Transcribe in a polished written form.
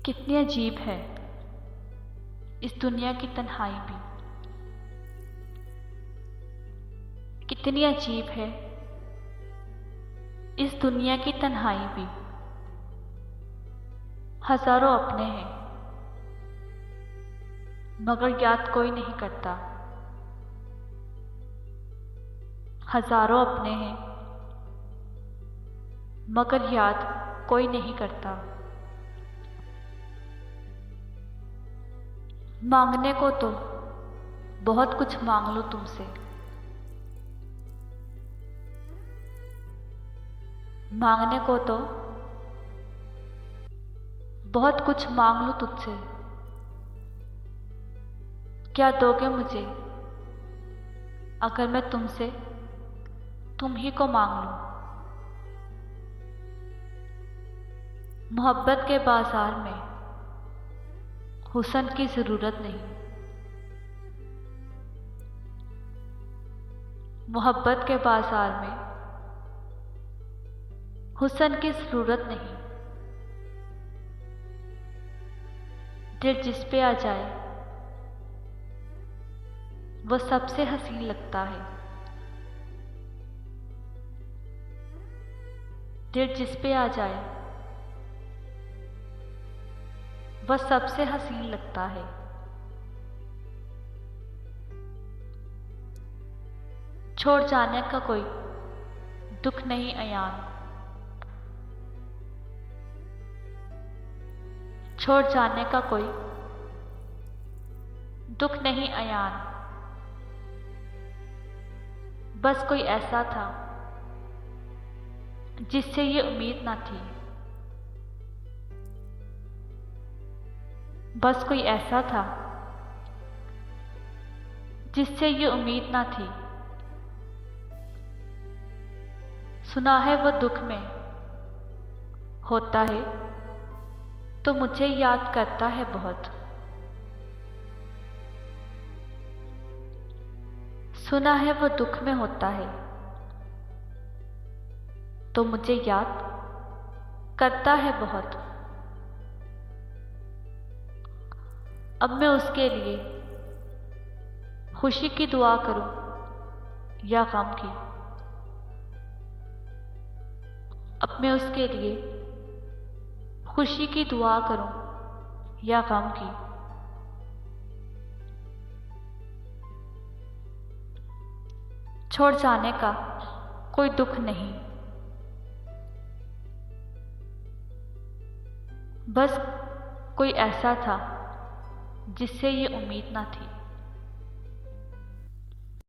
कितनी अजीब है इस दुनिया की तन्हाई भी। कितनी अजीब है इस दुनिया की तन्हाई भी। हजारों अपने हैं मगर याद कोई नहीं करता। हजारों अपने हैं मगर याद कोई नहीं करता। मांगने को तो बहुत कुछ मांग लो तुमसे, मांगने को तो बहुत कुछ मांग लो तुझसे। क्या दोगे मुझे अगर मैं तुमसे तुम ही को मांग लूं। मोहब्बत के बाजार में हुस्न की जरूरत नहीं। मोहब्बत के बाजार में हुस्न की जरूरत नहीं। दिल जिस पे आ जाए वो सबसे हसीन लगता है। दिल जिस पे आ जाए वह सबसे हसीन लगता है। छोड़ जाने का कोई दुख नहीं अयान। छोड़ जाने का कोई दुख नहीं अयान। बस कोई ऐसा था जिससे ये उम्मीद ना थी। बस कोई ऐसा था जिससे ये उम्मीद ना थी। सुना है वो दुख में होता है तो मुझे याद करता है बहुत। सुना है वो दुख में होता है तो मुझे याद करता है बहुत। अब मैं उसके लिए खुशी की दुआ करूं या गम की। अब मैं उसके लिए खुशी की दुआ करूं या गम की। छोड़ जाने का कोई दुख नहीं। बस कोई ऐसा था जिससे ये उम्मीद ना थी।